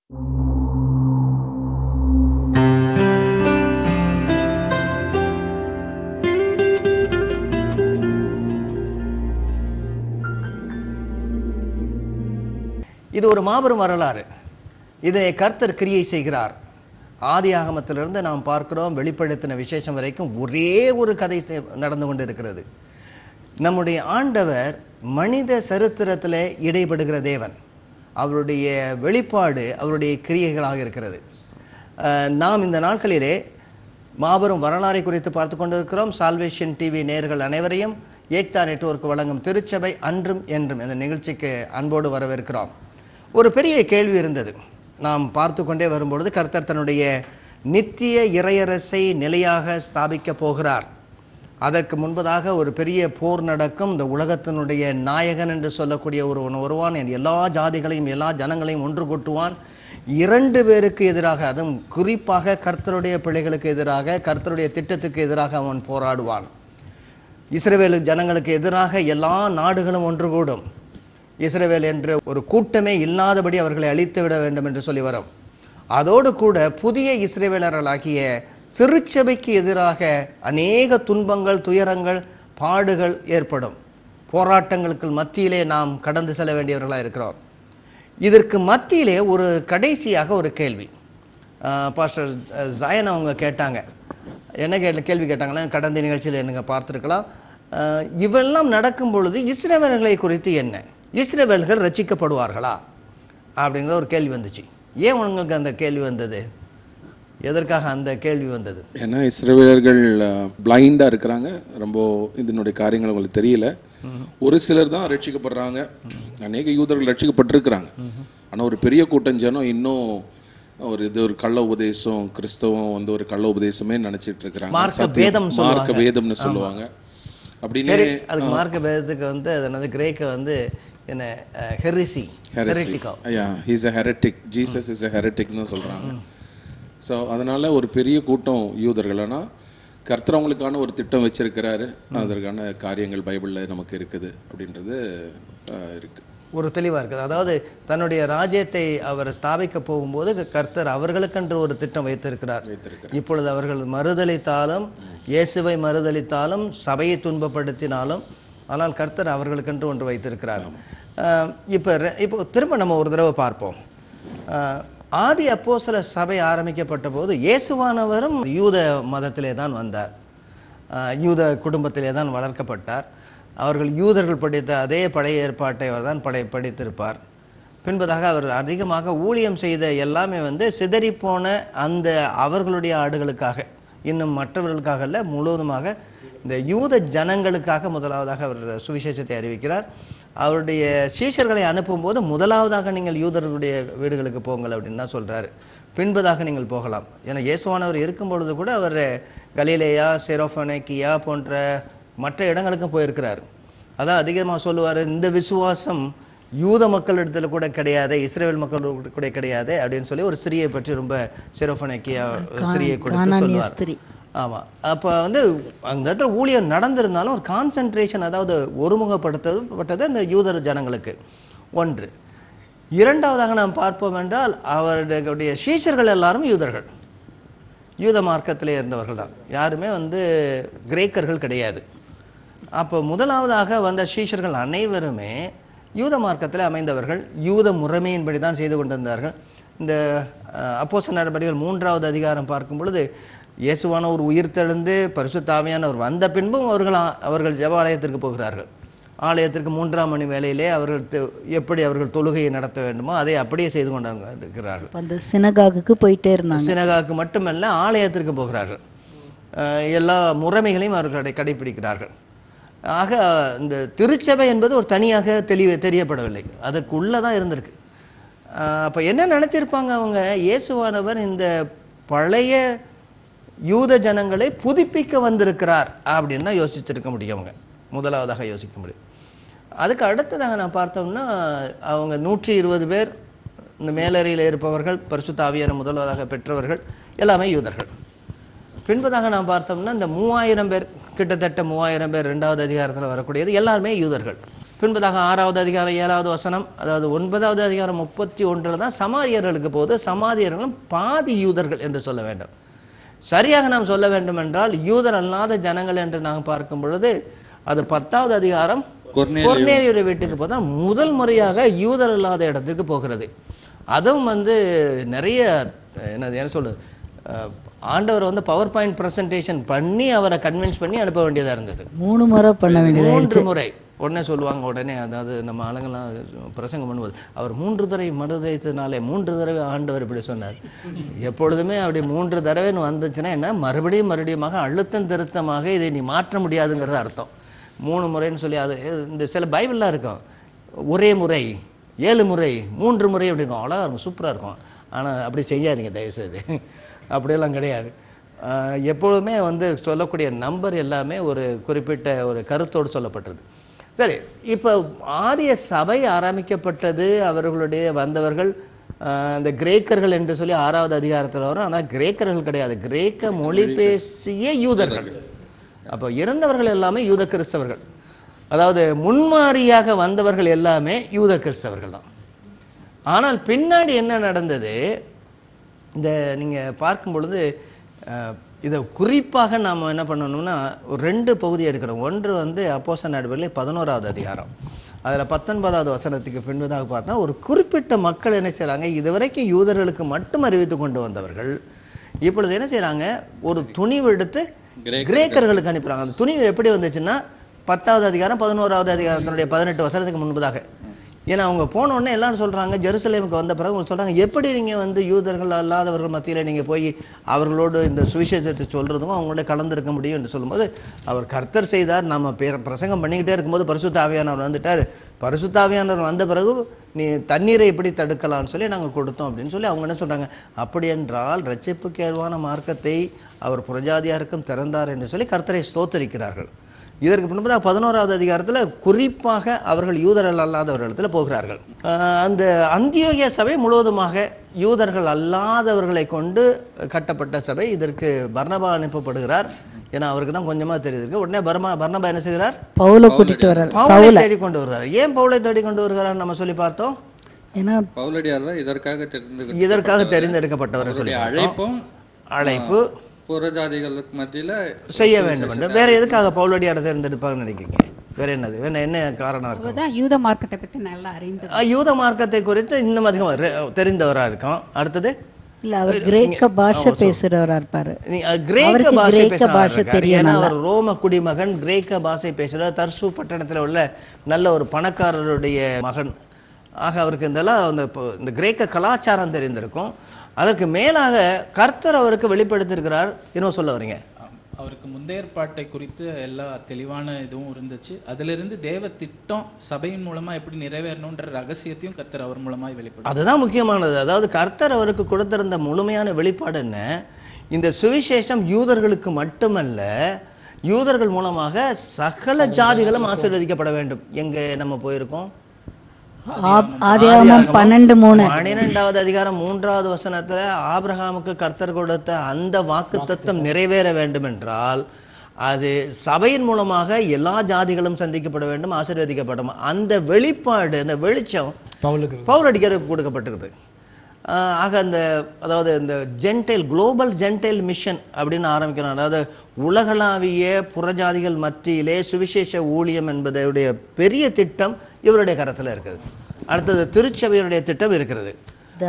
இது ஒரு மாபெரும் வரலாறு. இதை கர்த்தர் கிரியை செய்கிறார். ஆதி ஆகமத்திலிருந்து நாம் பார்க்கிறோம், வெளிப்படுத்தின விசேஷம் வரைக்கும் ஒரே ஒரு கதை நடந்து கொண்டு இருக்கிறது. நம்முடைய ஆண்டவர் மனித சரித்திரத்தில் இடைப்படுகிற தேவன். அவருடைய வெளிப்பாடு அவருடைய கிரியைகளாக இருக்கிறது. நாம் இந்த நாட்களிலே மாபெரும் வரலாறை குறித்து பார்த்து கொண்டிருக்கிறோம். சால்வேஷன் டிவி நேயர்கள் அனைவரையும் ஏக்தா நெட்வொர்க் வழங்கும் திருச்சபை அன்றும் என்றும் இந்த நிகழ்ச்சிக்கு அன்போடு வரவேற்கிறோம். ஒரு பெரிய கேள்வி இருந்தது. நாம் பார்த்து கொண்டே வரும்பொழுது கர்த்தர் தன்னுடைய நித்திய இறையரசை நிலையாக ஸ்தாபிக்க போகிறார். அதற்கு முன்பதாக ஒரு பெரிய போர் நடக்கும். இந்த உலகத்தினுடைய நாயகன் என்று சொல்லக்கூடிய ஒருவன் வருவான். எல்லா ஜாதிகளையும் எல்லா ஜனங்களையும் ஒன்று கூட்டுவான். 2 பேருக்கு எதிராக, அதுவும் குறிப்பாக கர்த்தருடைய பிள்ளைகளுக்கு எதிராக, கர்த்தருடைய திட்டத்துக்கு எதிராக அவன் போராடுவான். இஸ்ரவேல் ஜனங்களுக்கு எதிராக எல்லா நாடுகளும் ஒன்று கூடும். இஸ்ரவேல் என்ற ஒரு கூட்டமே இல்லாதபடி அவர்களை அழித்து விட வேண்டும் என்று சொல்லி வரும். அதோடு கூட புதிய இஸ்ரவேலர்களாகிய திருச்சபைக்கு எதிராக அநேக துன்பங்கள், துயரங்கள், பாடுகள் ஏற்படும். போராட்டங்களுக்கு மத்தியிலே நாம் கடந்து செல்ல வேண்டியவர்களாக இருக்கிறோம். இதற்கு மத்தியிலே ஒரு கடைசியாக ஒரு கேள்வி பாஸ்டர் ஜாயன் அவங்க கேட்டாங்க. என்ன கேள்வி கேட்டாங்கன்னா, கடந்த நிகழ்ச்சியில் என்னங்க பார்த்துருக்கலாம், இவெல்லாம் நடக்கும் பொழுது இஸ்ரவேலர்களை குறித்து என்ன, இஸ்ரவேலர்கள் ரட்சிக்கப்படுவார்களா அப்படிங்கிற ஒரு கேள்வி வந்துச்சு. ஏன் உங்களுக்கு அந்த கேள்வி வந்தது? எதற்காக அந்த கேள்வி வந்தது? ஏன்னா இஸ்ரவேலர்கள் பிளைண்டாக இருக்கிறாங்க. ரொம்ப இதனுடைய காரியங்கள் அவங்களுக்கு தெரியல. ஒரு சிலர் தான் ரட்சிக்கப்படுறாங்க. அநேக யூதர்கள் ரட்சிக்கப்பட்டிருக்கிறாங்க. ஆனால் ஒரு பெரிய கூட்டம் ஜனம் இன்னும் ஒரு கள்ள உபதேசம், கிறிஸ்தவம் ஒரு கள்ள உபதேசமே நினைச்சிட்டு இருக்கிறாங்க. மார்க்க வேதம்னு சொல்லுவாங்க. அப்படின்னு அதுக்கு மார்க்க வேதத்துக்கு அது என்னது, கிரேக்க என்ன, heresy, he's a heretic, Jesus is a ஹெரட்டிக்னு சொல்கிறாங்க. ஸோ அதனால் ஒரு பெரிய கூட்டம் யூதர்கள். ஆனால் கர்த்தர் அவங்களுக்கான ஒரு திட்டம் வச்சிருக்கிறாரு. அதற்கான காரியங்கள் பைபிளில் நமக்கு இருக்குது அப்படின்றது இருக்குது, ஒரு தெளிவாக இருக்குது. அதாவது தன்னுடைய ராஜ்யத்தை அவர் ஸ்தாபிக்க போகும்போது கர்த்தர் அவர்களுக்கென்று ஒரு திட்டம் வைத்திருக்கிறார். இப்பொழுது அவர்கள் மறுதளித்தாலும், இயேசுவை மறுதளித்தாலும், சபையை துன்பப்படுத்தினாலும், ஆனால் கர்த்தர் அவர்களுக்கென்று ஒன்று வைத்திருக்கிறார். இப்போ திரும்ப நம்ம ஒரு தடவை பார்ப்போம். ஆதி அப்போஸ்தல சபை ஆரம்பிக்கப்பட்ட போது இயேசுவானவரும் யூத மதத்திலே தான் வந்தார். யூத குடும்பத்திலே தான் வளர்க்கப்பட்டார். அவர்கள் யூதர்கள் படித்த அதே பழைய ஏற்பாட்டை அவர் தான் படித்திருப்பார். பின்பதாக அவர் அதிகமாக ஊழியம் செய்த எல்லாமே சிதறிப்போன அந்த அவர்களுடைய ஆடுகளுக்காக, இன்னும் மற்றவர்களுக்காக அல்ல, முழுவதுமாக இந்த யூத ஜனங்களுக்காக முதலாவதாக அவர் சுவிசேஷத்தை அறிவிக்கிறார். அவருடைய சீஷர்களை அனுப்பும்போது முதலாவதாக நீங்கள் யூதர்களுடைய வீடுகளுக்கு போங்கள் அப்படின்னு தான் சொல்கிறாரு. பின்பதாக நீங்கள் போகலாம். ஏன்னா இயேசுவானவர் இருக்கும் பொழுது கூட அவர் கலிலேயா, செரோஃபனேக்கியா போன்ற மற்ற இடங்களுக்கும் போயிருக்கிறார். அதான் அதிகமாக சொல்லுவார், இந்த விசுவாசம் யூத மக்களிடத்தில் கூட கிடையாது, இஸ்ரேல் மக்கள் கூட கிடையாது அப்படின்னு சொல்லி ஒரு ஸ்திரியை பற்றி ரொம்ப செரோஃபனேக்கியா ஸ்திரியை கொடுத்து சொல்லுவார். ஆமாம். அப்போ அந்த இடத்துல ஊழியர் நடந்திருந்தாலும் ஒரு கான்சன்ட்ரேஷன், அதாவது ஒருமுகப்படுத்தப்பட்டது அந்த யூதர் ஜனங்களுக்கு ஒன்று. இரண்டாவதாக நாம் பார்ப்போம் என்றால் அவருடைய சீஷர்கள் எல்லாரும் யூதர்கள், யூத மார்க்கத்திலே இருந்தவர்கள் தான். யாருமே கிரேக்கர்கள் கிடையாது. அப்போ முதலாவதாக வந்த சீஷர்கள் அனைவருமே யூத மார்க்கத்தில் அமைந்தவர்கள், யூத முறைமையின்படி தான் செய்து கொண்டிருந்தார்கள். இந்த அப்போஸ்தலர் நடபடிகள் 3வது அதிகாரம் பார்க்கும் பொழுது இயேசுவான ஒரு உயிர்த்தெழுந்து பரிசுத்த ஆவியானவர் வந்த பின்பும் அவர்கள் ஜெப ஆலயத்திற்கு போகிறார்கள். ஆலயத்திற்கு 3ஆம் மணி வேளையிலே எப்படி அவர்கள் தொழுகையை நடத்த வேண்டுமோ அதை அப்படியே செய்து கொண்டிருக்கிறார்கள். அந்த சினகாகுக்கு போயிட்டே இருந்தாங்க. சினகாக்கு மட்டுமல்ல, ஆலயத்திற்கு போகிறார்கள். எல்லா முறைமைகளையும் அவர்கள் கடைபிடிக்கிறார்கள். ஆக இந்த திருச்சபை என்பது ஒரு தனியாக தெரியப்படவில்லை, அதுக்குள்ளே தான் இருந்திருக்கு. அப்போ என்ன நினச்சிருப்பாங்க அவங்க, இயேசுவானவர் இந்த பழைய யூத ஜனங்களை புதுப்பிக்க வந்திருக்கிறார் அப்படின்னு தான் யோசிச்சிருக்க முடியும். அவங்க முதலாவதாக யோசிக்க முடியும். அதுக்கு அடுத்ததாக நான் பார்த்தோம்னா அவங்க 120 பேர் இந்த மேலறையில் இருப்பவர்கள், பரிசுத்த ஆவியான முதலாவதாக பெற்றவர்கள் எல்லாமே யூதர்கள். பின்பதாக நாம் பார்த்தோம்னா இந்த 3000 பேர், கிட்டத்தட்ட 3000 பேர் 2வது அதிகாரத்தில் வரக்கூடியது எல்லாருமே யூதர்கள். பின்பதாக 6வது அதிகாரம் 7வது வசனம், அதாவது 9வது அதிகாரம் 31 தான் சமாரியர்களுக்கு போது, சமாரியர்களும் பாதி யூதர்கள் என்று சொல்ல வேண்டும். சரியாக நாம் சொல்ல வேண்டும் என்றால் யூதர் அல்லாத ஜனங்கள் என்று நாம் பார்க்கும் பொழுது அது 10வது அதிகாரம் கொர்நேலியுடைய வீட்டுக்கு போதா முதல் முறையாக யூதர் இல்லாத இடத்துக்கு போகிறது. அதுவும் நிறைய என்ன சொல்றது, ஆண்டவர் பவர் பாயிண்ட் பிரசன்டேஷன் பண்ணி அவரை கன்வின்ஸ் பண்ணி அனுப்ப வேண்டியதாக இருந்தது. 3 முறை பண்ண வேண்டியது, 3 முறை. உடனே சொல்லுவாங்க, உடனே அதாவது நம்ம ஆளுங்கெல்லாம் பிரசங்கம் பண்ணும்போது அவர் 3 தடவை மறுதளித்ததுனாலே 3 தடவை ஆண்டவர் இப்படி சொன்னார். எப்பொழுதுமே அப்படி 3 தடவைன்னு வந்துச்சுன்னா என்ன, மறுபடியுமாக அழுத்தம் திருத்தமாக இதை நீ மாற்ற முடியாதுங்கிறது அர்த்தம். 3 முறைன்னு சொல்லி அது இந்த சில பைபிள்லாம் இருக்கும், ஒரே முறை 7 முறை 3 முறை அப்படி இருக்கும், அழகாக இருக்கும், சூப்பராக இருக்கும். ஆனால் அப்படி செய்யாதீங்க தயவுசெய்து, அப்படியெல்லாம் கிடையாது. எப்பொழுதுமே சொல்லக்கூடிய நம்பர் எல்லாமே ஒரு குறிப்பிட்ட ஒரு கருத்தோடு சொல்லப்பட்டது. சரி, இப்போ ஆதிய சபை ஆரம்பிக்கப்பட்டது, அவர்களுடைய வந்தவர்கள் இந்த கிரேக்கர்கள் என்று சொல்லி 6வது அதிகாரத்தில் வரும். ஆனால் கிரேக்கர்கள் கிடையாது, கிரேக்க மொழி பேசிய யூதர்கள். அப்போ இருந்தவர்கள் எல்லாமே யூத கிறிஸ்தவர்கள், அதாவது முன்மாறியாக வந்தவர்கள் எல்லாமே யூத கிறிஸ்தவர்கள் தான். ஆனால் பின்னாடி என்ன நடந்தது, இந்த நீங்கள் பார்க்கும் பொழுது இதை குறிப்பாக நாம் என்ன பண்ணணும்னா 2 பகுதி எடுக்கிறோம். ஒன்று அப்போஸ்தலர் நடவடிக்கைகள் 11வது அதிகாரம், அதில் 19வது வசனத்துக்கு பின்பதாக பார்த்தா ஒரு குறிப்பிட்ட மக்கள் என்ன செய்கிறாங்க, இதுவரைக்கும் யூதர்களுக்கு மட்டும் அறிவித்து கொண்டு வந்தவர்கள் இப்பொழுது என்ன செய்கிறாங்க, ஒரு துணிவு எடுத்து கிரேக்கர்களுக்கு அனுப்புகிறாங்க. அந்த துணிவு எப்படி வந்துச்சுன்னா 10வது அதிகாரம் 11வது அதிகாரத்தினுடைய 18 வசனத்துக்கு முன்பதாக. ஏன்னா அவங்க போனோடனே எல்லாரும் சொல்கிறாங்க, ஜெருசலேமுக்கு வந்த பிறகு அவங்க சொல்கிறாங்க, எப்படி நீங்கள் யூதர்கள் அல்லாதவர்கள் மத்தியில் நீங்கள் போய் அவர்களோடு இந்த சுவிசேஷத்தை சொல்கிறதுக்கும் அவங்களோட கலந்துருக்க முடியும் என்று சொல்லும்போது, அவர் கர்த்தர் செய்தார். நம்ம பிரசங்கம் பண்ணிக்கிட்டே இருக்கும்போது பரிசுத்த ஆவியானவர் வந்துட்டார். பரிசுத்த ஆவியானவர் வந்த பிறகு நீ தண்ணீரை எப்படி தடுக்கலாம்னு சொல்லி நாங்கள் கொடுத்தோம் அப்படின்னு சொல்லி அவங்க என்ன சொல்கிறாங்க, அப்படி என்றால் இரட்சிப்புக்கு ஏதுவான மார்க்கத்தை அவர் புறஜாதியாருக்கும் திறந்தார் என்று சொல்லி கர்த்தரை ஸ்தோத்தரிக்கிறார்கள். இதற்கு முன்பதாக 11வது அதிகாரத்தில் குறிப்பாக அவர்கள் யூதர்கள் அல்லாதவர்களிடத்தில் போகிறார்கள். அந்த அந்தியோகியா சபை முழுவதுமாக யூதர்கள் அல்லாதவர்களை கொண்டு கட்டப்பட்ட சபை. இதற்கு பர்னபா அனுப்பப்படுகிறார், ஏன்னா அவருக்கு தான் கொஞ்சமாக தெரியுது. உடனே பர்னபா என்ன செய்கிறார், பவுலை தேடி கொண்டு வருகிறார். ஏன் பவுலை தேடி கொண்டு வருகிறார் நம்ம சொல்லி பார்த்தோம், ஏன்னா பவுலடியார் இதற்காக தெரிந்தெடுக்கப்பட்டவர் சொல்லி அழைப்பு புறஜாதிகளுக்கு மத்தியில் செய்ய வேண்டும் என்று. வேற எதுக்காக பவுலடியாரை தேர்ந்தெடுப்பாங்கன்னு நினைக்கிறீங்க? வேற என்னது, என்ன காரணம் இருக்கும்? யூத மார்க்கத்தை பற்றி நல்லா அறிந்து, யூத மார்க்கத்தை குறித்து இன்னும் அதிகமாக தெரிந்தவராக இருக்கும். அடுத்தது கிரேக்க பாஷை பேசுறவரா இருப்பாரு, கிரேக்க பாஷை பேசுறாரு. ஏன்னா அவர் ரோம குடிமகன், கிரேக்க பாஷை பேசுறார். தர்சு பட்டணத்தில் உள்ள நல்ல ஒரு பணக்காரருடைய மகன். ஆக அவருக்கு இந்த கிரேக்க கலாச்சாரம் தெரிந்திருக்கும். அதற்கு மேலாக கர்த்தர் அவருக்கு வெளிப்படுத்தியிருக்கிறார். என்ன சொல்ல வரீங்க? அவருக்கு முந்தையற்பாட்டை குறித்து எல்லா தெளிவான இதுவும் இருந்துச்சு. அதிலிருந்து தேவ திட்டம் சபையின் மூலமா எப்படி நிறைவேறணுன்ற ரகசியத்தையும் கர்த்தர் அவர் மூலமாக வெளிப்படுத்த, அதுதான் முக்கியமானது. அதாவது கர்த்தர் அவருக்கு கொடுத்திருந்த முழுமையான வெளிப்பாடு என்ன, இந்த சுவிசேஷம் யூதர்களுக்கு மட்டுமல்ல, யூதர்கள் மூலமாக சகல ஜாதிகளும் ஆசீர்வதிக்கப்பட வேண்டும். எங்க நம்ம போயிருக்கோம், ஆதியாகமம் 12:3 அதிகாரம் 3வது வசனத்துல ஆபிரகாமுக்கு கர்த்தர் கொடுத்த அந்த வாக்குத்தத்தம் நிறைவேற வேண்டும் என்றால் அது சபையின் மூலமாக எல்லா ஜாதிகளும் சந்திக்கப்பட வேண்டும், ஆசீர்வதிக்கப்படும். அந்த வெளிப்பாடு, அந்த வெளிச்சம் பவுலடியாருக்கு கொடுக்கப்பட்டிருக்குது. ஆக அதாவது இந்த ஜென்டைல், குளோபல் ஜென்டைல் மிஷன் அப்படின்னு ஆரம்பிக்கணும். அதாவது உலகளாவிய புறஜாதிகள் மத்தியிலே சுவிசேஷ ஊழியம் என்பதையுடைய பெரிய திட்டம் இவருடைய கரத்தில் இருக்குது. அடுத்தது திருச்சபையுடைய திட்டம் இருக்கிறது.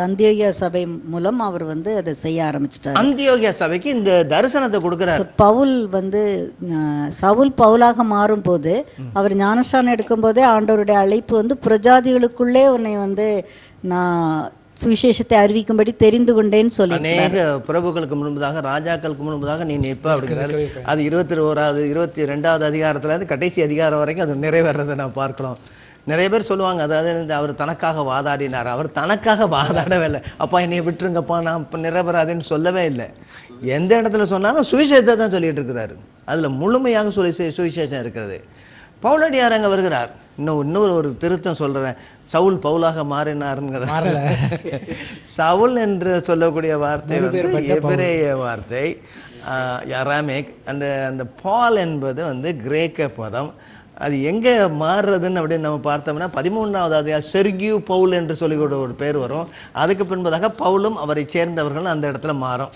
அந்தியோகியா சபை மூலம் அவர் அதை செய்ய ஆரம்பிச்சிட்டார். அந்தியோகியா சபைக்கு இந்த தரிசனத்தை கொடுக்கிறார். பவுல் சவுல் பவுலாக மாறும் போது அவர் ஞானஸ்நானம் எடுக்கும் போதே ஆண்டவருடைய அழைப்பு புரஜாதிகளுக்குள்ளே உன்னை நான் சுவிசேஷத்தை அறிவிக்கும்படி தெரிந்து கொண்டேன்னு சொல்லி அநேக பிரபுக்களுக்கு முன்பதாக, ராஜாக்களுக்கு முன்பதாக நீ நிற்ப அப்படிங்கிறார். அது 21வது 22வது அதிகாரத்துலேருந்து கடைசி அதிகாரம் வரைக்கும் அது நிறைவேறதை நான் பார்க்கலாம். நிறைய பேர் சொல்லுவாங்க, அதாவது அவர் தனக்காக வாதாடினார். அவர் தனக்காக வாதாடவே இல்லை. அப்பா என்னை விட்டுருங்கப்பா நான் இப்போ நிறைவேறாதுன்னு சொல்லவே இல்லை. எந்த இடத்துல சொன்னாலும் சுவிசேஷத்தை தான் சொல்லிட்டு இருக்கிறாரு. அதில் முழுமையாக சுவிசேஷம் இருக்கிறது. பவுலடியார் அங்கே வருகிறார். இன்னொரு ஒரு திருத்தம் சொல்கிறேன், சவுல் பவுலாக மாறினாருங்கிற சவுல் என்று சொல்லக்கூடிய வார்த்தை எபிரேய வார்த்தை, அராமிக். அந்த பால் என்பது கிரேக்க பதம். அது எங்கே மாறுறதுன்னு அப்படின்னு நம்ம பார்த்தோம்னா 13வது அதிகாரம் செர்கியூ பவுல் என்று சொல்லி ஒரு பேர் வரும். அதுக்கு பின்பதாக பவுலும் அவரை சேர்ந்தவர்களும் அந்த இடத்துல மாறும்.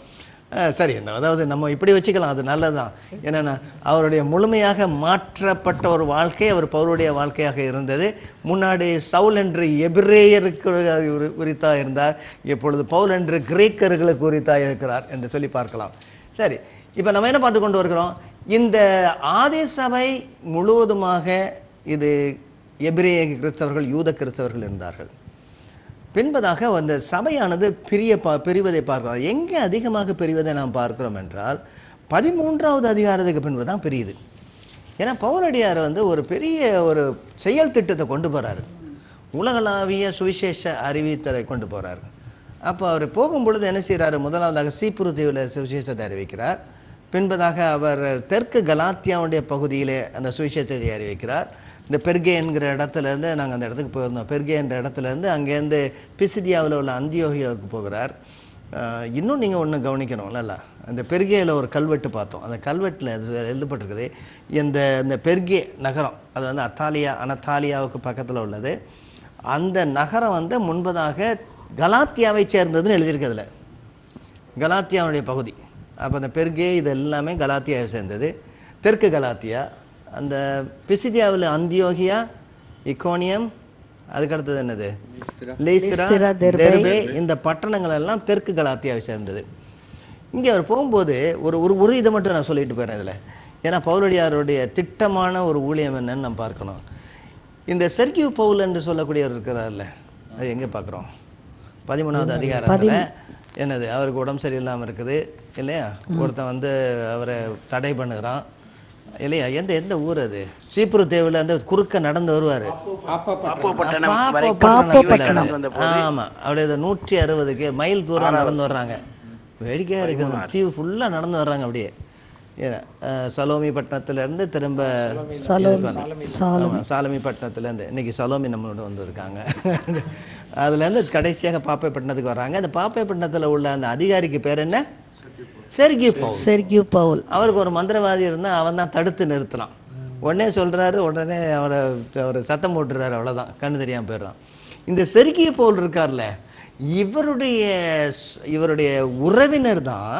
சரி, அதாவது நம்ம இப்படி வச்சுக்கலாம், அது நல்லது தான். என்னென்னா அவருடைய முழுமையாக மாற்றப்பட்ட ஒரு வாழ்க்கை அவர் பவுலுடைய வாழ்க்கையாக இருந்தது. முன்னாடி சவுல் என்று எபிரேயருக்கு குறித்தாக இருந்தார், இப்பொழுது பவுல் என்று கிரேக்கர்களுக்கு குறித்தாக இருக்கிறார் என்று சொல்லி பார்க்கலாம். சரி, இப்போ நம்ம என்ன பார்த்து கொண்டு வருகிறோம்? இந்த ஆதி சபை முழுவதுமாக இது எபிரேய கிறிஸ்தவர்கள், யூத கிறிஸ்தவர்கள் இருந்தார்கள். பின்பதாக அந்த சபையானது பிரிவதை பார்க்கிறோம். எங்கே அதிகமாக பிரிவதை நாம் பார்க்கிறோம் என்றால் 13வது அதிகாரத்துக்கு பின்பு தான் பிரியுது. ஏன்னா பவுலடியார் ஒரு பெரிய ஒரு செயல் திட்டத்தை கொண்டு போகிறாரு, உலகளாவிய சுவிசேஷ அறிவித்தலை கொண்டு போகிறார். அப்போ அவர் போகும்பொழுது என்ன செய்கிறாரு? முதலாவதாக சீப்புரு தீவில் சுவிசேஷத்தை அறிவிக்கிறார். பின்பதாக அவர் தெற்கு கலாத்தியாவுடைய பகுதியிலே அந்த சுவிசேஷத்தை அறிவிக்கிறார். இந்த பெர்கே என்கிற இடத்துலேருந்து நாங்கள் அந்த இடத்துக்கு போயிருந்தோம். பெர்கே என்ற இடத்துலேருந்து அங்கேருந்து பிசிதியாவில் உள்ள அந்தியோகியாவுக்கு போகிறார். இன்னும் நீங்கள் ஒன்று கவனிக்கணும்ல, அந்த பெர்கேயில் ஒரு கல்வெட்டு பார்த்தோம். அந்த கல்வெட்டில் எழுதப்பட்டிருக்குது, இந்த பெர்கே நகரம் அது அனத்தாலியாவுக்கு பக்கத்தில் உள்ளது. அந்த நகரம் முன்பதாக கலாத்தியாவை சேர்ந்ததுன்னு எழுதியிருக்கிறதுல, கலாத்தியாவுடைய பகுதி. அப்போ அந்த பெர்கே இது எல்லாமே கலாத்தியாவை சேர்ந்தது, தெற்கு கலாத்தியா. அந்த பிசிதியாவில் அந்தியோகியா, இக்கோனியம், அதுக்கடுத்தது என்னது, லீஸ்திரா, தெர்பே, இந்த பட்டணங்கள் எல்லாம் தெற்கு கலாத்தியாவை சேர்ந்தது. இங்கே அவர் போகும்போது ஒரு இதை மட்டும் நான் சொல்லிட்டு போகிறேன் இதில். ஏன்னா பவுலடியாருடைய திட்டமான ஒரு ஊழியம் என்னன்னு நம்ம பார்க்கணும். இந்த செர்கியூ பவுல் என்று சொல்லக்கூடியவர் இருக்கிறார்ல, அது எங்கே பார்க்குறோம்? 13வது அதிகாரத்தில் என்னது, அவருக்கு உடம்பு சரியில்லாமல் இருக்குது இல்லையா? ஒருத்தன் அவரை தடை பண்ணுகிறான் இல்லையா? எந்த ஊர் அது? சீப்புரு தேவையில் குறுக்க நடந்து வருவார். ஆமாம், அப்படியே 160 மைல் தூரம் நடந்து வர்றாங்க. வேடிக்கையாக இருக்குது, தீவு ஃபுல்லாக நடந்து வர்றாங்க. அப்படியே சலோமி பட்டணத்துலேருந்து திரும்ப சாலமி பட்டணத்துலேருந்து இன்னைக்கு சலோமி நம்மளோட வந்திருக்காங்க. அதுலேருந்து கடைசியாக பாப்பை பட்டணத்துக்கு வர்றாங்க. அந்த பாப்பை பட்டணத்தில் உள்ள அந்த அதிகாரிக்கு பேர் என்ன? செர்கியூ பவுல். அவருக்கு ஒரு மந்திரவாதி இருந்தால் அவன் தான் தடுத்து நிறுத்தலாம். உடனே சொல்கிறாரு, உடனே அவர் சத்தம் போட்டுறாரு, அவ்வளோதான், கண்ணு தெரியாமல் போயிடுறான். இந்த செர்கியூ பவுல் இருக்கார்ல, இவருடைய உறவினர் தான்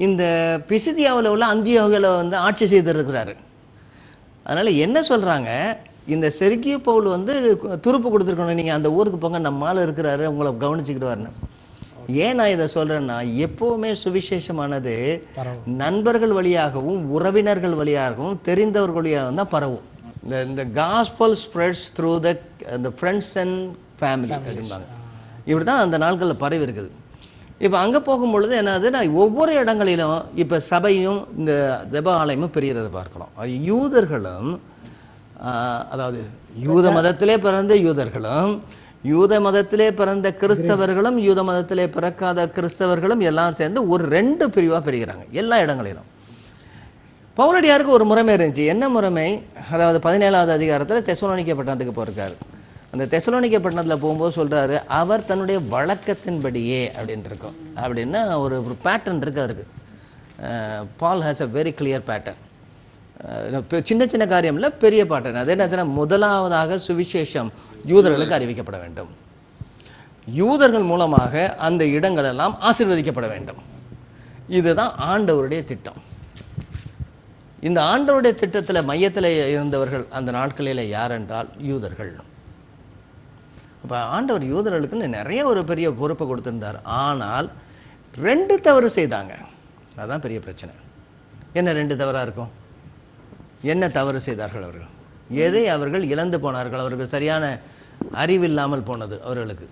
இந்த பிசிதியாவில் உள்ள அந்தியோகியில் ஆட்சி செய்திருக்கிறாரு. அதனால் என்ன சொல்கிறாங்க, இந்த செர்கியூ பவுல் துருப்பு கொடுத்துருக்கணும், நீங்கள் அந்த ஊருக்கு போங்க, நம்ம ஆள் இருக்கிறாரு, உங்களை கவனிச்சுக்கிடுவாருன்னு. ஏன் நான் இதை சொல்கிறேன்னா, எப்போவுமே சுவிசேஷமானது நண்பர்கள் வழியாகவும் உறவினர்கள் வழியாகவும் தெரிந்தவர்கள் வழியாகவும் தான் பரவும். இந்த gospel spreads through the friends and family அப்படிம்பாங்க. இப்படி தான் அந்த நாட்களில் பரவி இருக்குது. இப்போ அங்கே போகும்பொழுது என்னதுன்னா, ஒவ்வொரு இடங்களிலும் இப்போ சபையும் இந்த ஜெபாலயமும் பெரியதை பார்க்கலாம். யூதர்களும், அதாவது யூத மதத்திலே பிறந்த யூதர்களும், யூத மதத்திலே பிறந்த கிறிஸ்தவர்களும், யூத மதத்திலே பிறக்காத கிறிஸ்தவர்களும் எல்லாம் சேர்ந்து ஒரு 2 பிரிவாக பிரிகிறாங்க எல்லா இடங்களிலும். பவுலடியாருக்கு ஒரு முறைமை இருந்துச்சு. என்ன முறைமை? அதாவது 17வது அதிகாரத்தில் தெசலோனிக்கே பட்டணத்துக்கு போயிருக்காரு. அந்த தெசலோனிக்கே பட்டணத்தில் போகும்போது சொல்கிறாரு, அவர் தன்னுடைய வழக்கத்தின்படியே அப்படின்னு இருக்கும். அப்படின்னா ஒரு பேட்டர்ன் இருக்குது அவருக்கு. Paul has a very clear pattern. சின்ன சின்ன காரியம் இல்லை, பெரிய பேட்டர்ன். அது என்ன? முதலாவதாக சுவிசேஷம் யூதர்களுக்கு அறிவிக்கப்பட வேண்டும், யூதர்கள் மூலமாக அந்த இடங்கள் எல்லாம் ஆசீர்வதிக்கப்பட வேண்டும். இதுதான் ஆண்டவருடைய திட்டம். இந்த ஆண்டவருடைய திட்டத்தில் மையத்தில் இருந்தவர்கள் அந்த நாட்களில் யார் என்றால் யூதர்கள். இப்போ ஆண்டவர் யூதர்களுக்குன்னு நிறைய ஒரு பெரிய பொறுப்பை கொடுத்துருந்தார். ஆனால் 2 தவறு செய்தாங்க. அதுதான் பெரிய பிரச்சனை. என்ன 2 தவறாக இருக்கும்? என்ன தவறு செய்தார்கள் அவர்கள்? எதை அவர்கள் இழந்து போனார்கள்? அவர்கள் சரியான அறிவில்லாமல் போனது அவர்களுக்கு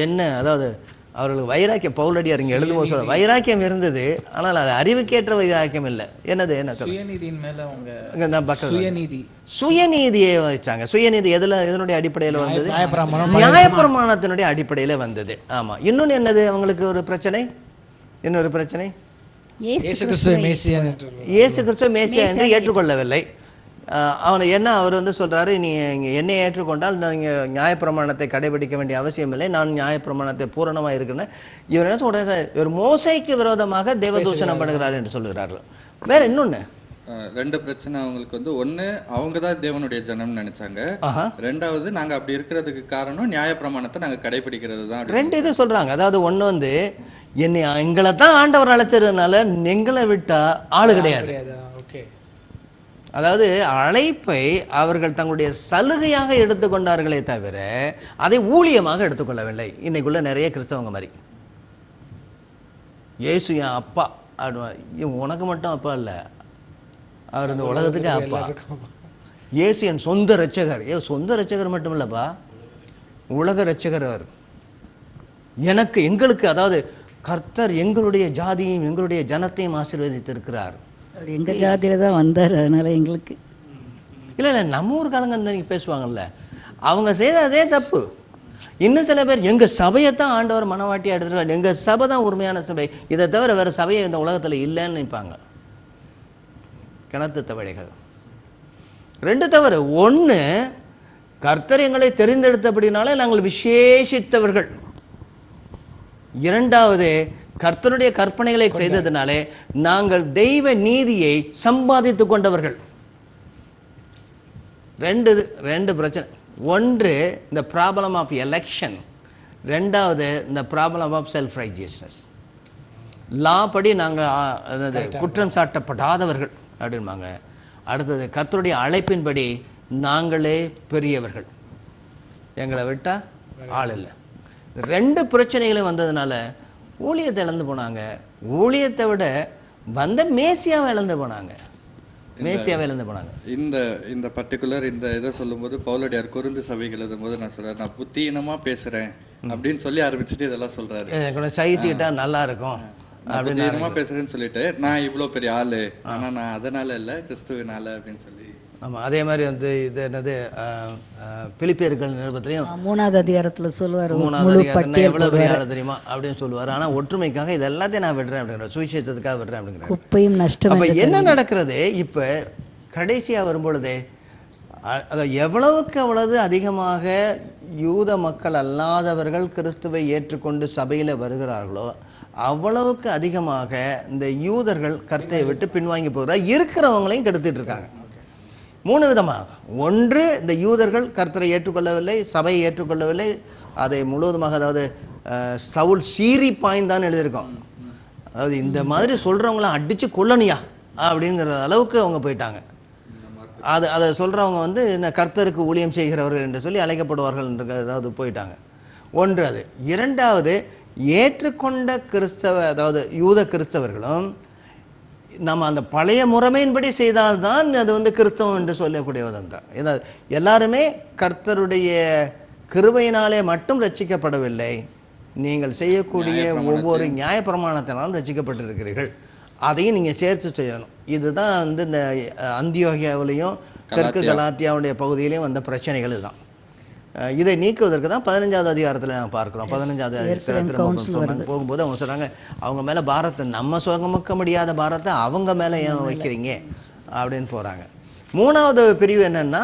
என்ன? அதாவது அவர்களுக்கு வைராக்கியம், பவுலடியார் இங்கே எழுதும்போது சொல்ல வைராக்கியம் இருந்தது, ஆனால் அது அறிவுக்கேற்ற வைராக்கியம் இல்லை. என்னது? என்ன சுயநீதியை வச்சாங்க. சுயநீதி எதனுடைய அடிப்படையில் வந்தது? நியாயப்பிரமாணத்தினுடைய அடிப்படையில் வந்தது. ஆமாம். இன்னொன்று என்னது அவங்களுக்கு ஒரு பிரச்சனை? இன்னொரு பிரச்சனை, இயேசு கிறிஸ்துவ மேசியா என்று ஏற்றுக்கொள்ளவில்லை. அவனை என்ன அவர் சொல்கிறாரு, நீ என்னை ஏற்றுக்கொண்டால் நீங்கள் நியாயப்பிரமாணத்தை கடைபிடிக்க வேண்டிய அவசியம் இல்லை, நான் நியாயப்பிரமாணத்தை பூரணமாக இருக்கிறேன். இவர் என்ன சொல்கிறார்? இவர் மோசைக்கு விரோதமாக தேவதூஷணம் பண்ணுகிறார் என்று சொல்கிறார்கள். வேறு இன்னொன்று, ரெண்டு பிரச்சனை அவங்களுக்கு வந்து, ஒன்று அவங்க தான் தேவனுடைய ஜனம்னு நினைச்சாங்க. ரெண்டாவது நாங்கள் அப்படி இருக்கிறதுக்கு காரணம் நியாயப்பிரமாணத்தை நாங்கள் கடைபிடிக்கிறது தான். ரெண்டு இது சொல்றாங்க. அதாவது ஒன்று வந்து எங்களை தான் ஆண்டவர் அழைச்சதுனால எங்களை விட்டா ஆளு கிடையாது. அதாவது அழைப்பை அவர்கள் தங்களுடைய சலுகையாக எடுத்துக்கொண்டார்களே தவிர அதை ஊழியமாக எடுத்துக்கொள்ளவில்லை. இன்னைக்குள்ள நிறைய கிறிஸ்தவங்க மாதிரி இயேசு என் அப்பா அப்படின், உனக்கு மட்டும் அப்பா இல்லை, அவர் இந்த உலகத்துக்கு அப்பா. இயேசு என் சொந்த ரட்சகர். சொந்த ரட்சகர் மட்டும் இல்லைப்பா, உலக ரட்சகர் அவர். எங்களுக்கு அதாவது கர்த்தர் எங்களுடைய ஜாதியையும் எங்களுடைய ஜனத்தையும் ஆசீர்வதித்திருக்கிறார். எங்கள் ஜாதியில தான் வந்தார், அதனால எங்களுக்கு இல்லை நம்ம ஊருக்காரங்க அந்த பேசுவாங்கல்ல, அவங்க செய்த அதே தப்பு. இன்னும் சில பேர் எங்கள் சபையை தான் ஆண்டவர் மனவாட்டியாக எடுத்துருக்காரு, எங்கள் சபை தான் உண்மையான சபை, இதை தவிர வேறு சபையை இந்த உலகத்தில் இல்லைன்னு நினைப்பாங்க. கிணத்து தவளைகள். ரெண்டு தவறு. ஒன்று, கர்த்தர் எங்களை தெரிந்தெடுத்தபடினாலே நாங்கள் விசேஷித்தவர்கள். இரண்டாவது, கர்த்தருடைய கற்பனைகளை செய்ததினாலே நாங்கள் தெய்வ நீதியை சம்பாதித்து கொண்டவர்கள். ரெண்டு பிரச்சனை. ஒன்று இந்த ப்ராப்ளம் ஆஃப் எலெக்ஷன், ரெண்டாவது இந்த ப்ராப்ளம் ஆஃப் செல்ஃப் ரைஜியஸ்னஸ். லா படி நாங்கள் குற்றம் சாட்டப்படாதவர்கள் அப்படின்பாங்க. அடுத்தது கர்த்தருடைய அழைப்பின்படி நாங்களே பெரியவர்கள், எங்களை விட்டால் ஆள் இல்லை. ரெண்டு பிரச்சனைகளும் வந்ததுனால ஊழியத்தை இழந்து போனாங்க. ஊழியத்தை விட வந்த மேசியாவை இழந்து போனாங்க. இந்த பர்டிகுலர் இந்த இதை சொல்லும்போது பவுலடியார் கொரிந்து சபைகள் எழுதும்போது நான் சொல்கிறேன், நான் புத்தீனமாக பேசுகிறேன் அப்படின்னு சொல்லி ஆரம்பிச்சுட்டு இதெல்லாம் சொல்கிறாரு. சகித்துக்கிட்டா நல்லா இருக்கும் புத்தீனமாக பேசுகிறேன்னு சொல்லிட்டு, நான் இவ்வளோ பெரிய ஆள், ஆனால் நான் அதனால இல்லை கிறிஸ்துவினால அப்படின்னு சொல்லி. ஆமாம், அதே மாதிரி வந்து இது என்னது பிலிப்பியர்கள் நிருபத்திலையும் 3வது அதிகாரத்தில் சொல்லுவார், 3வது அதிகாரம் எவ்வளோ பெரிய ஆள் தெரியுமா அப்படின்னு சொல்லுவார். ஆனால் ஒற்றுமைக்காக இது எல்லாத்தையும் நான் விடுறேன் அப்படிங்கிற, சுவிசேஷத்துக்காக விடுறேன் அப்படிங்கிற. குப்பையும் நஷ்டம். அப்போ என்ன நடக்கிறது? இப்போ கடைசியாக வரும்பொழுது அதை எவ்வளவுக்கு அவ்வளவு அதிகமாக யூத மக்கள் அல்லாதவர்கள் கிறிஸ்துவை ஏற்றுக்கொண்டு சபையில் வருகிறார்களோ அவ்வளவுக்கு அதிகமாக இந்த யூதர்கள் கர்த்தரை விட்டு பின்வாங்கி போகிறார். இருக்கிறவங்களையும் கெடுத்துட்டு இருக்காங்க. 3 விதமாக. ஒன்று, இந்த யூதர்கள் கர்த்தரை ஏற்றுக்கொள்ளவில்லை, சபையை ஏற்றுக்கொள்ளவில்லை, அதை முழுவதுமாக, அதாவது சவுல் சீறி பாய்ந்தான் எழுதியிருக்கோம். அதாவது இந்த மாதிரி சொல்கிறவங்களாம் அடித்து கொல்லணியா அப்படிங்கிற அளவுக்கு அவங்க போயிட்டாங்க. அதை சொல்கிறவங்க வந்து கர்த்தருக்கு ஊழியம் செய்கிறவர்கள் என்று சொல்லி அழைக்கப்படுவார்கள் என்று அதாவது போயிட்டாங்க. ஒன்று அது. இரண்டாவது, ஏற்றுக்கொண்ட கிறிஸ்தவ, அதாவது யூத கிறிஸ்தவர்களும் நம்ம அந்த பழைய முறைமையின்படி செய்தால்தான் அது வந்து கிறிஸ்தவம் என்று சொல்லக்கூடியவதென்றார். ஏன்னா எல்லாருமே கர்த்தருடைய கிருபையினாலே மட்டும் ரட்சிக்கப்படவில்லை, நீங்கள் செய்யக்கூடிய ஒவ்வொரு நியாயப்பிரமாணத்தினாலும் ரட்சிக்கப்பட்டிருக்கிறீர்கள், அதையும் நீங்கள் சேர்த்து செய்யணும். இதுதான் வந்து இந்த அந்தியோகியாவிலையும் தெற்கு கலாத்தியாவுடைய பகுதியிலையும் வந்த பிரச்சனைகள் இதுதான். இதை நீக்குவதற்கு தான் 15வது அதிகாரத்தில் நாங்கள் பார்க்குறோம். 15வது அதிகாரத்தில் போகும்போது அவங்க சொல்கிறாங்க, அவங்க மேலே பாரத்தை, நம்ம சுகமுக்க முடியாத பாரத்தை அவங்க மேலே ஏன் வைக்கிறீங்க அப்படின்னு போகிறாங்க. 3வது பிரிவு என்னென்னா,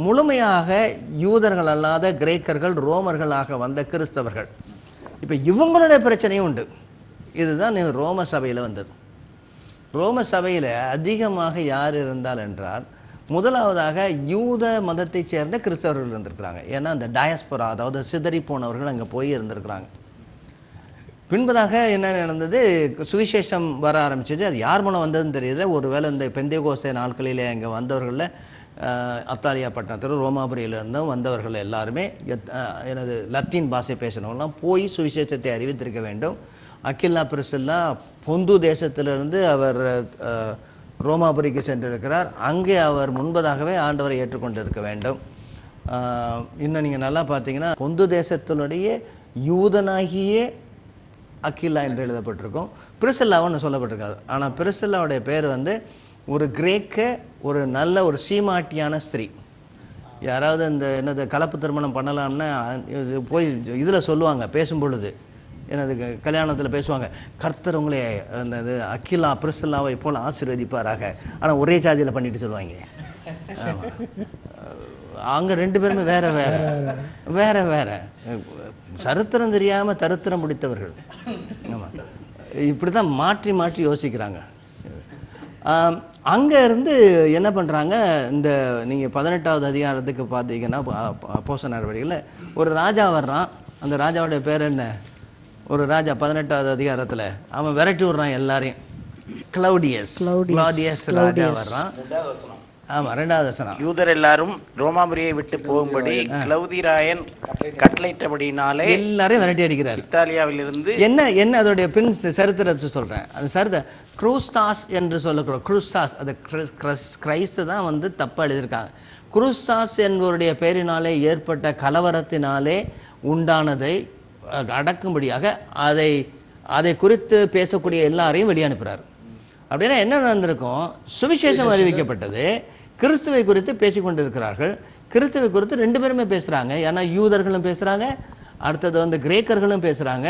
முழுமையாக யூதர்கள் அல்லாத கிரேக்கர்கள், ரோமர்களாக வந்த கிறிஸ்தவர்கள். இப்போ இவங்களுடைய பிரச்சனையும் உண்டு. இதுதான் ரோம சபையில் வந்தது. ரோம சபையில் அதிகமாக யார் இருந்தால் என்றால், முதலாவதாக யூத மதத்தைச் சேர்ந்த கிறிஸ்தவர்கள் இருந்திருக்கிறாங்க. ஏன்னா அந்த டயஸ்போரா, அதாவது சிதறி போனவர்கள் அங்கே போய் இருந்திருக்கிறாங்க. பின்பதாக என்ன நடந்தது, சுவிசேஷம் வர ஆரம்பிச்சது. அது யார் மூலம் வந்ததுன்னு தெரியுது. ஒருவேளை இந்த பெந்தேகோஸ்தே நாட்களிலே அங்கே வந்தவர்களில் அத்தாலியா பட்டணத்தில் ரோமாபுரியிலிருந்தும் வந்தவர்கள் எல்லாருமே எனது லத்தீன் பாஷை பேசுகிறவங்களாம் போய் சுவிசேஷத்தை அறிவித்திருக்க வேண்டும். அக்கில்லா பிரிசில்லா பொந்து தேசத்திலிருந்து அவர் ரோமாபுரிக்கு சென்றிருக்கிறார். அங்கே அவர் முன்பதாகவே ஆண்டவரை ஏற்றுக்கொண்டிருக்க வேண்டும். இன்னும் நீங்கள் நல்லா பார்த்தீங்கன்னா, பொந்து தேசத்தினுடைய யூதனாகிய அக்கில்லா என்று எழுதப்பட்டிருக்கும். பிரிசில்லாவுன்னு சொல்லப்பட்டிருக்காது. ஆனால் பிரிசில்லாவுடைய பேர் வந்து ஒரு கிரேக்க, ஒரு நல்ல ஒரு சீமாட்டியான ஸ்திரீ. யாராவது இந்த என்னது கலப்பு திருமணம் பண்ணலாம்னா போய் இதில் சொல்லுவாங்க, பேசும் பொழுது எனது கல்யாணத்தில் பேசுவாங்க, கர்த்தர் உங்களே அந்த இது அக்கிலா பிரிசில்லாவை போல் ஆசீர்வதிப்பாராக. ஆனால் ஒரே ஜாதியில் பண்ணிட்டு சொல்லுவாங்க. ஆமாம், அங்கே 2 பேருமே வேற வேற சரித்திரம் தெரியாமல் தரித்திரம் முடித்தவர்கள். ஆமாம், இப்படி தான் மாற்றி மாற்றி யோசிக்கிறாங்க. அங்கே இருந்து என்ன பண்ணுறாங்க, இந்த நீங்கள் 18வது அதிகாரத்துக்கு பார்த்தீங்கன்னா அப்போஸ்தலர் நடவடிக்கையில் ஒரு ராஜா வர்றான். அந்த ராஜாவுடைய பேர் என்ன? ஒரு ராஜா 18வது அதிகாரத்தில் அவன் விரட்டி விடுறான் எல்லாரையும். கிளவுடியஸ் ராஜா வர்றான். ஆமாம், 2வது வசனம். யூதர் எல்லாரும் ரோமாபுரியை விட்டு போகும்படி கிளவுதிராயன் கட்டளையிட்டபடினாலே எல்லாரையும் விரட்டி அடிக்கிறார். இத்தாலியாவிலிருந்து என்ன அதோடைய பின் சரித்திரத்தை சொல்கிறேன். அந்த சரித்திர குரூஸ்தாஸ் என்று சொல்லக்கூடாது. குரூஸ்தாஸ் அது கிரைஸ்து தான் வந்து தப்பாக எழுதியிருக்காங்க. குரூஸ்தாஸ் என்பவருடைய பெயரினாலே ஏற்பட்ட கலவரத்தினாலே உண்டானதை அடக்கும்படியாக அதை குறித்து பேசக்கூடிய எல்லாரையும் வெளியனுப்புகிறார். அப்படின்னா என்ன நடந்திருக்கும்? சுவிசேஷம் அறிவிக்கப்பட்டது, கிறிஸ்துவை குறித்து பேசிக்கொண்டிருக்கிறார்கள். கிறிஸ்துவை குறித்து 2 பேருமே பேசுகிறாங்க. ஏன்னா யூதர்களும் பேசுகிறாங்க, அடுத்தது வந்து கிரேக்கர்களும் பேசுகிறாங்க,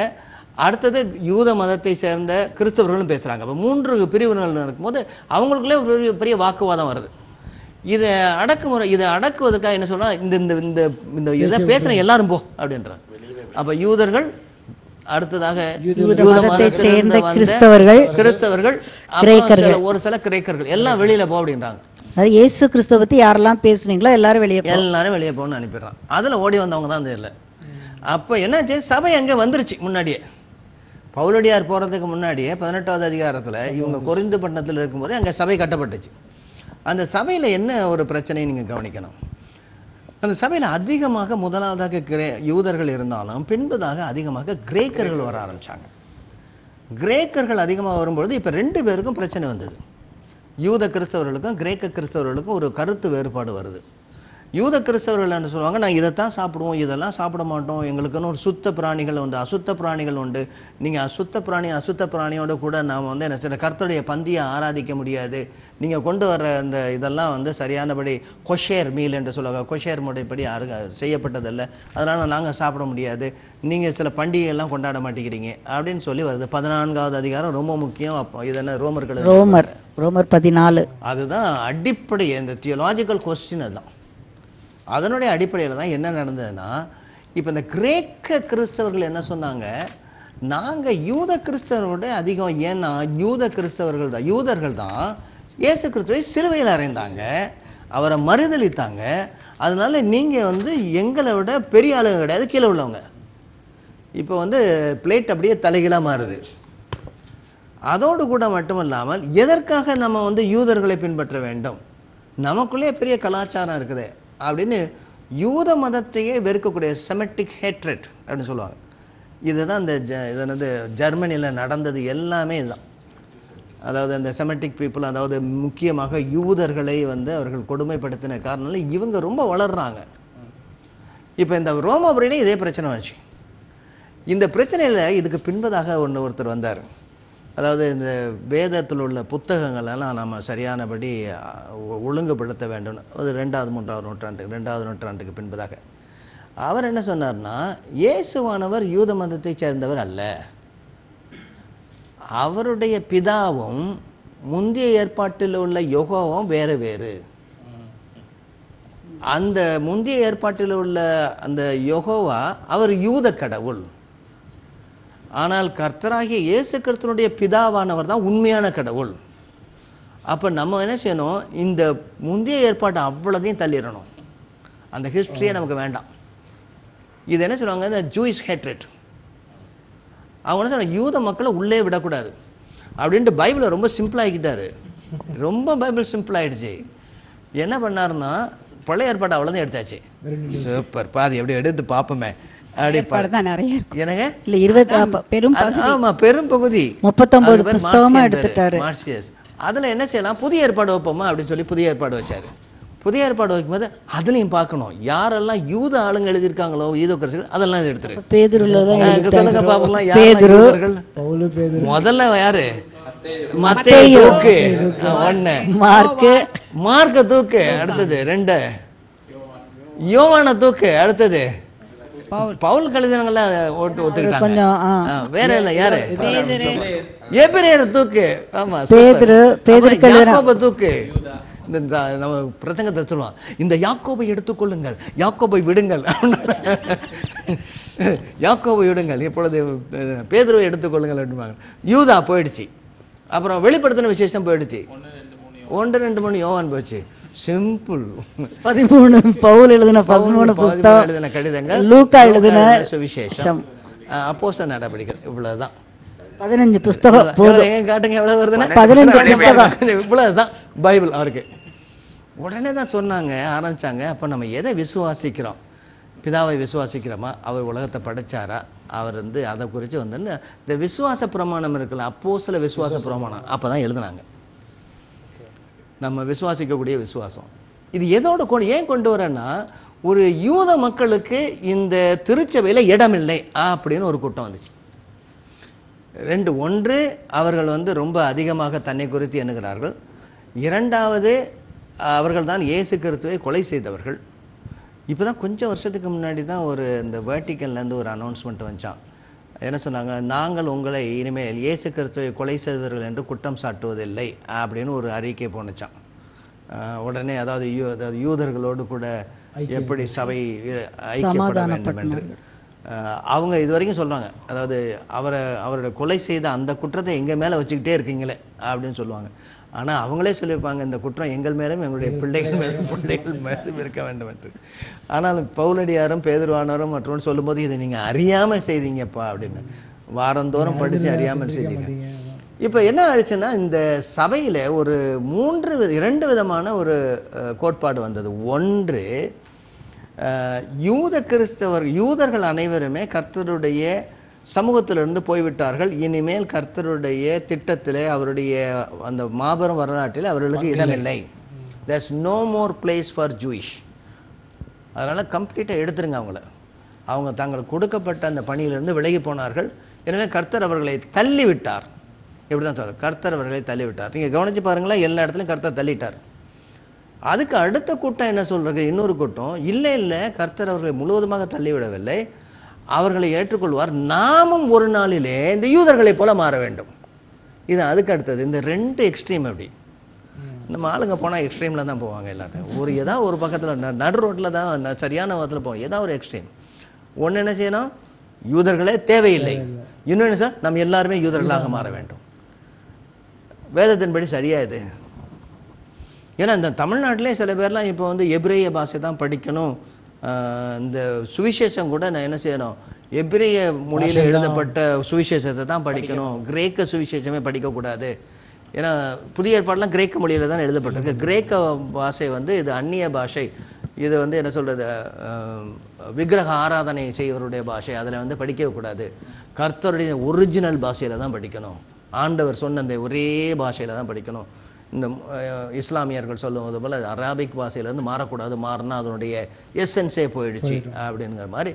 அடுத்தது யூத மதத்தை சேர்ந்த கிறிஸ்தவர்களும் பேசுகிறாங்க. அப்போ 3 பிரிவினர்கள் இருக்கும்போது அவங்களுக்குள்ளே ஒரு பெரிய வாக்குவாதம் வருது. இதை அடக்குவதற்காக என்ன சொல்கிறா, இந்த இதை பேசுகிற எல்லாரும் போ அப்படின்றார். அப்போ யூதர்கள், அடுத்ததாக யூத மதத்தை சேர்ந்த கிறிஸ்தவர்கள், ஒரு சில கிரேக்கர்கள் எல்லாம் வெளியில போ அப்படின்றாங்க. இயேசு கிறிஸ்துவ பத்தி யாரெல்லாம் பேசுனீங்களோ எல்லாரும் வெளியே போகணும்னு அனுப்பிடுறான். அதுல ஓடி வந்தவங்க தான் தெரியல. அப்போ என்னாச்சு, சபை அங்கே வந்துருச்சு. முன்னாடியே பவுலடியார் போறதுக்கு முன்னாடியே 18வது அதிகாரத்தில் இவங்க கொரிந்து பட்டணத்தில் இருக்கும்போது அங்கே சபை கட்டப்பட்டுச்சு. அந்த சபையில் என்ன ஒரு பிரச்சனையை நீங்கள் கவனிக்கணும். அந்த சபையில் அதிகமாக முதலாவதாக யூதர்கள் இருந்தாலும் பின்பதாக அதிகமாக கிரேக்கர்கள் வர ஆரம்பித்தாங்க. கிரேக்கர்கள் அதிகமாக வரும்பொழுது இப்போ 2 பேருக்கும் பிரச்சனை வந்தது. யூத கிறிஸ்தவர்களுக்கும் கிரேக்க கிறிஸ்தவர்களுக்கும் ஒரு கருத்து வேறுபாடு வருது. யூத கிறிஸ்தவர்கள் என்ன சொல்லுவாங்க, நாங்கள் இதைத்தான் சாப்பிடுவோம், இதெல்லாம் சாப்பிட மாட்டோம், எங்களுக்குன்னு ஒரு சுத்த பிராணிகள் உண்டு, அசுத்த பிராணிகள் உண்டு. நீங்கள் அசுத்த பிராணியோடு கூட நாம் வந்து என்ன சொல்ற கர்த்தருடைய பந்தியை ஆராதிக்க முடியாது. நீங்கள் கொண்டு வர அந்த இதெல்லாம் வந்து சரியானபடி கொஷேர் மீல் என்று சொல்லுவாங்க, கொஷேர் முறைப்படி செய்யப்பட்டதில்லை, அதனால் நாங்கள் சாப்பிட முடியாது. நீங்கள் சில பண்டிகைகள்லாம் கொண்டாட மாட்டேங்கிறீங்க அப்படின்னு சொல்லி வருது. 14வது அதிகாரம் ரொம்ப முக்கியம். அப்போ இது என்ன ரோமர் 14 அதுதான் அடிப்படை. இந்த தியோலாஜிக்கல் கொஸ்டின் அதுதான். அதனுடைய அடிப்படையில் தான் என்ன நடந்ததுன்னா, இப்போ இந்த கிரேக்க கிறிஸ்தவர்கள் என்ன சொன்னாங்க, நாங்கள் யூத கிறிஸ்தவர்களோட அதிகம். ஏன்னா யூதர்கள் தான் இயேசு கிறிஸ்துவை சிலுவையில் அறைந்தாங்க, அவரை மறுதளித்தாங்க. அதனால நீங்கள் வந்து எங்களை விட பெரிய ஆளுங்க கிடையாது, கீழே உள்ளவங்க. இப்போ வந்து பிளேட் அப்படியே தலைகீழாக மாறுது. அதோடு கூட மட்டும் இல்லாமல் எதற்காக நம்ம வந்து யூதர்களை பின்பற்ற வேண்டும், நமக்குள்ளே பெரிய கலாச்சாரம் இருக்குது அப்படின்னு யூத மதத்தையே வெறுக்கக்கூடிய செமெட்டிக் ஹேட்ரட் அப்படின்னு சொல்லுவாங்க. இதுதான் இந்த இது ஜெர்மனியில் நடந்தது எல்லாமே இதுதான். அதாவது அந்த செமெட்டிக் பீப்புள், அதாவது முக்கியமாக யூதர்களை வந்து அவர்கள் கொடுமைப்படுத்தின காரணம் இவங்க ரொம்ப வளர்றாங்க. இப்போ இந்த ரோமாபுரியிலே இதே பிரச்சனை வந்துச்சு. இந்த பிரச்சனையில் இதுக்கு பின்பதாக ஒருத்தர் வந்தார். அதாவது இந்த வேதத்தில் உள்ள புத்தகங்களெல்லாம் நம்ம சரியானபடி ஒழுங்குபடுத்த வேண்டும். அது 2வது நூற்றாண்டுக்கு பின்பதாக அவர் என்ன சொன்னார்னா, இயேசுவானவர் யூத மதத்தை சேர்ந்தவர் அல்ல, அவருடைய பிதாவும் முந்தைய ஏற்பாட்டில் உள்ள யெகோவாவும் வேறு. அந்த முந்தைய ஏற்பாட்டில் உள்ள அந்த யெகோவா அவர் யூத கடவுள். ஆனால் கர்த்தராகிய இயேசு கிறிஸ்துவினுடைய பிதாவானவர் தான் உண்மையான கடவுள். அப்போ நம்ம என்ன செய்யணும், இந்த முந்தைய ஏற்பாட்டை அவ்வளோதையும் தள்ளிடணும். அந்த ஹிஸ்ட்ரியே நமக்கு வேண்டாம். இது என்ன சொல்லுவாங்க, இந்த ஜூயிஷ் ஹேட்ரட். அவங்க என்ன சொல்லுவாங்க, யூத மக்களை உள்ளே விடக்கூடாது அப்படின்ட்டு பைபிளை ரொம்ப சிம்பிளாகிக்கிட்டாரு. பைபிள் சிம்பிள் ஆகிடுச்சு. என்ன பண்ணாருன்னா, பழைய ஏற்பாடு அவ்வளோதான் எடுத்தாச்சு. சூப்பர், பாதி எப்படி எடுத்து பார்ப்போமே பெரும் பகுதி 39 புத்தகமா எடுத்துட்டாரு. அதுல என்ன செய்யலாம், புதிய ஏற்பாடு வைப்போமா அப்படின்னு சொல்லி புதிய ஏற்பாடு வச்சாரு. புதிய ஏற்பாடு வைக்கும்போது அதுலயும் பார்க்கணும், யாரெல்லாம் யூத ஆளுங்க எழுதியிருக்காங்களோ யூத கிறிஸ்தவர்கள் அதெல்லாம் எடுத்துரு. சொல்லுங்க பாப்போம், முதல்ல யாரு? மத்தேயு தூக்கு 1, மார்க்க தூக்கு அடுத்தது 2, யோவான தூக்கு அடுத்தது பவுல் கழுதினங்கள ஒத்துக்கிட்டாங்க. வேற இல்ல யாரு? எபிரேயர் தூக்கு. ஆமா, யாக்கோபு தூக்கு. இந்த நம்ம பிரசங்கத்தை சொல்லுவான், இந்த யாக்கோபை எடுத்துக்கொள்ளுங்கள், யாக்கோபை விடுங்கள், யாக்கோபை விடுங்கள், இப்பொழுது பேதுருவை எடுத்துக்கொள்ளுங்கள் அப்படின்பாங்க. யூதா போயிடுச்சு. அப்புறம் வெளிப்படுத்தின விசேஷம் போயிடுச்சு. 1-2 மணி யோவான் போச்சு. சிம்பிள். 13 பவுல் எழுதின 13 புத்தகம், எழுதின கடிதங்கள், லூக்கா எழுதின சுவிசேஷம், அப்போஸ்தலர் நடவடிக்கைகள், இவ்வளவுதான். 15 புத்தகம். காட்டுங்க எவ்வளவு வருதுன்னா 15 புத்தகம். இவ்வளவுதான் பைபிள் அவருக்கு. உடனே தான் சொன்னாங்க, ஆரம்பிச்சாங்க. அப்போ நம்ம எதை விசுவாசிக்கிறோம்? பிதாவை விசுவாசிக்கிறோமா? அவர் உலகத்தை படைச்சாரா? அவர் வந்து அதை குறித்து வந்து இந்த விசுவாச பிரமாணம் இருக்குல்ல, அப்போஸ்தல விசுவாச பிரமாணம், அப்போ தான் எழுதுனாங்க. நம்ம விசுவாசிக்கக்கூடிய விசுவாசம் இது எதோட ஏன் கொண்டு வரேன்னா, ஒரு யூத மக்களுக்கு இந்த திருச்சபையில் இடமில்லை அப்படின்னு ஒரு கூட்டம் வந்துச்சு. 2, ஒன்று அவர்கள் வந்து ரொம்ப அதிகமாக தன்னை குறித்து எண்ணுகிறார்கள். 2வது அவர்கள் தான் இயேசு கிறிஸ்துவை கொலை செய்தவர்கள். இப்போ தான் கொஞ்சம் வருஷத்துக்கு முன்னாடி தான் ஒரு இந்த வேட்டிக்கன்லேருந்து ஒரு அனௌன்ஸ்மெண்ட் வந்துச்சான். என்ன சொன்னாங்க, நாங்கள் உங்களை இனிமேல் இயேசு கிறிஸ்துவை கொலை செய்தவர்கள் என்று குற்றம் சாட்டுவதில்லை அப்படின்னு ஒரு அறிக்கை போனுச்சான். உடனே அதாவது யூதர்களோடு கூட எப்படி சபை ஐக்கியப்பட வேண்டும் என்று அவங்க இது வரைக்கும் சொல்கிறாங்க. அதாவது அவரோட கொலை செய்த அந்த குற்றத்தை எங்கள் மேலே வச்சுக்கிட்டே இருக்கீங்களே அப்படின்னு சொல்லுவாங்க. ஆனால் அவங்களே சொல்லியிருப்பாங்க, இந்த குற்றம் எங்கள் மேலும் எங்களுடைய பிள்ளைகள் மேலும் இருக்க வேண்டும் என்று. ஆனால் பவுலடியாரும் பேதுருவானவரும் மற்றவங்க சொல்லும்போது, இதை நீங்கள் அறியாமல் செய்தீங்கப்பா அப்படின்னு, வாரந்தோறும் படித்து அறியாமல் செய்தீங்க. இப்போ என்ன ஆயிடுச்சுன்னா, இந்த சபையில் ஒரு 2 விதமான ஒரு கோட்பாடு வந்தது. ஒன்று, யூதர்கள் அனைவருமே கர்த்தருடைய சமூகத்திலிருந்து போய்விட்டார்கள், இனிமேல் கர்த்தருடைய திட்டத்தில் அவருடைய அந்த மாபெரும் வரலாற்றில் அவர்களுக்கு இடமில்லை. There's no more place for Jewish. அதனால் கம்ப்ளீட்டாக எடுத்துருங்க அவங்கள. அவங்க தங்களுக்கு கொடுக்கப்பட்ட அந்த பணியிலிருந்து விலகி போனார்கள். எனவே கர்த்தர் அவர்களை தள்ளிவிட்டார். எப்படி தான் சொல்கிறார், கர்த்தர் அவர்களை தள்ளிவிட்டார். நீங்கள் கவனித்து பாருங்களேன், எல்லா இடத்துலையும் கர்த்தர் தள்ளிட்டார். அதுக்கு அடுத்த கூட்டம் என்ன சொல்கிறது, இன்னொரு கூட்டம், இல்லை கர்த்தர் அவர்களை முழுவதுமாக தள்ளிவிடவில்லை, அவர்களை ஏற்றுக்கொள்வார், நாமும் ஒரு நாளிலே இந்த யூதர்களை போல மாற வேண்டும். இது அதுக்கு அடுத்தது. இந்த 2 எக்ஸ்ட்ரீம். அப்படி நம்ம ஆளுங்க போனால் எக்ஸ்ட்ரீமில் தான் போவாங்க. எல்லாத்தையும் ஏதாவது ஒரு பக்கத்தில் நடு ரோட்டில் தான் சரியான விதத்தில் போவோம். ஏதாவது ஒரு எக்ஸ்ட்ரீம். ஒன்று என்ன செய்யணும், யூதர்களே தேவையில்லை. இன்னொன்று சார், நம்ம எல்லாருமே யூதர்களாக மாற வேண்டும். வேதத்தின்படி சரியா இது? ஏன்னா இந்த தமிழ்நாட்டிலே சில பேர்லாம் இப்போ வந்து எபிரேய பாஷை தான் படிக்கணும். இந்த சுவிசேஷம் கூட நான் என்ன செய்யணும், எபிரேய மொழியில் எழுதப்பட்ட சுவிசேஷத்தை தான் படிக்கணும், கிரேக்க சுவிசேஷமே படிக்கக்கூடாது. ஏன்னா புதிய ஏற்பாடெலாம் கிரேக்க மொழியில் தான் எழுதப்பட்டிருக்கு. கிரேக்க பாஷை வந்து இது அந்நிய பாஷை, இது வந்து என்ன சொல்கிறது, விக்கிரக ஆராதனை செய்வருடைய பாஷை, அதில் வந்து படிக்கவே கூடாது. கர்த்தருடைய ஒரிஜினல் பாஷையில் தான் படிக்கணும். ஆண்டவர் சொன்ன அந்த ஒரே பாஷையில் தான் படிக்கணும். இந்த இஸ்லாமியர்கள் சொல்லுவது போல் அரபிக் பாஷையிலேருந்து மாறக்கூடாது, மாறினா அதனுடைய எசன்ஸே போயிடுச்சு அப்படிங்கிற மாதிரி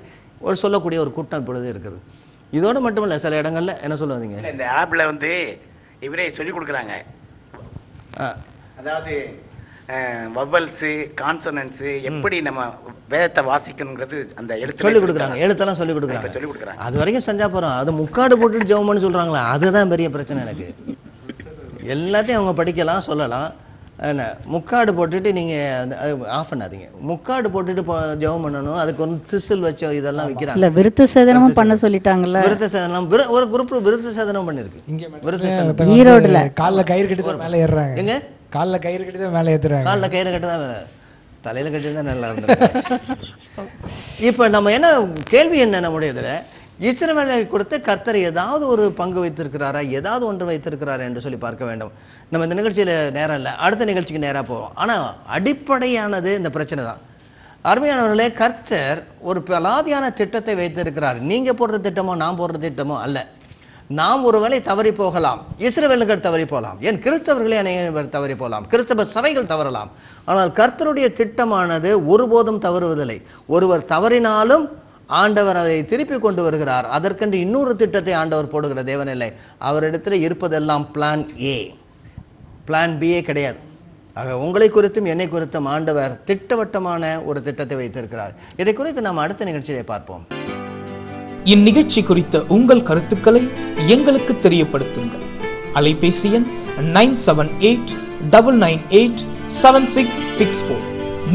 ஒரு சொல்லக்கூடிய ஒரு கூட்டம் இப்பொழுது இருக்குது. இதோடு மட்டும் இல்லை, சில இடங்கள்ல என்ன சொல்லுவீங்க, இந்த ஆப்பில் வந்து இவரே சொல்லி கொடுக்குறாங்க. அதாவது வவல்ஸு, கான்சனன்ஸு எப்படி நம்ம வேதத்தை வாசிக்கணுங்கிறது அந்த எழுத்து சொல்லி கொடுக்குறாங்க. எழுத்தெல்லாம் சொல்லி கொடுக்குறாங்க. அது வரைக்கும் செஞ்சா போகிறோம். அது முக்காடு போட்டுட்டு ஜெபம்னு சொல்கிறாங்களா, அதுதான் பெரிய பிரச்சனை எனக்கு. எல்லாத்தையும் அவங்க படிக்கலாம், சொல்லலாம். என்ன முக்காடு போட்டுட்டு நீங்கள் ஆஃப் பண்ணாதீங்க. முக்காடு போட்டுட்டு ஜெபம் பண்ணணும், அதுக்கு ஒரு சிசில் வச்சோ இதெல்லாம் விற்கிறாங்க. இல்லை, விருத்த சேதனமும் பண்ண சொல்லிட்டாங்கல்ல. விருத்த சேதனம் ஒரு குரூப் விருத்த சேதனம் பண்ணிருக்கு. ஈரோடுல காலில் கயிறு கட்டி தான் மேலே ஏறுறாங்க. எங்க காலில் கயிறு கட்டி தான் மேலே ஏற்றுறாங்க. காலில் கயிறு கட்டி தான் மேலே, தலையில் கட்டி தான் நல்லா இருந்தது. இப்போ நம்ம என்ன கேள்வி என்ன நம்முடைய இதில், இஸ்ரவேலை கொடுத்து கர்த்தர் ஏதாவது ஒரு பங்கு வைத்திருக்கிறாரா, ஏதாவது ஒன்று வைத்திருக்கிறாரா என்று சொல்லி பார்க்க வேண்டும். நம்ம இந்த நிகழ்ச்சியில் நேரம் இல்லை, அடுத்த நிகழ்ச்சிக்கு நேராக போவோம். ஆனால் அடிப்படையானது இந்த பிரச்சனை தான். அருமையானவர்களே, கர்த்தர் ஒரு பலாதியான திட்டத்தை வைத்திருக்கிறார். நீங்கள் போடுற திட்டமோ நான் போடுற திட்டமோ அல்ல. நாம் ஒருவேளை தவறி போகலாம், இஸ்ரவேலர்கள் தவறி போகலாம், ஏன் கிறிஸ்தவர்களே அநேகர் தவறி போகலாம், கிறிஸ்தவ சபைகள் தவறலாம். ஆனால் கர்த்தருடைய திட்டமானது ஒருபோதும் தவறுவதில்லை. ஒருவர் தவறினாலும் ஆண்டவர் அதை திருப்பி கொண்டு வருகிறார். அதற்கென்று இன்னொரு திட்டத்தை ஆண்டவர் போடுகிற தேவன் இல்லை. அவரிடத்தில் இருப்பதெல்லாம் பிளான் ஏ, பிளான் பியே கிடையாது. ஆக உங்களை குறித்தும் என்னை குறித்தும் ஆண்டவர் திட்டவட்டமான ஒரு திட்டத்தை வைத்திருக்கிறார். இதை குறித்து நாம் அடுத்த நிகழ்ச்சியிலே பார்ப்போம். இந்நிகழ்ச்சி குறித்த உங்கள் கருத்துக்களை எங்களுக்கு தெரியப்படுத்துங்கள். அலைபேசி எண் 9789987664.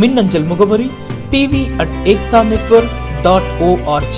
மின்னஞ்சல் முகவரி tv@ektanetwork.org.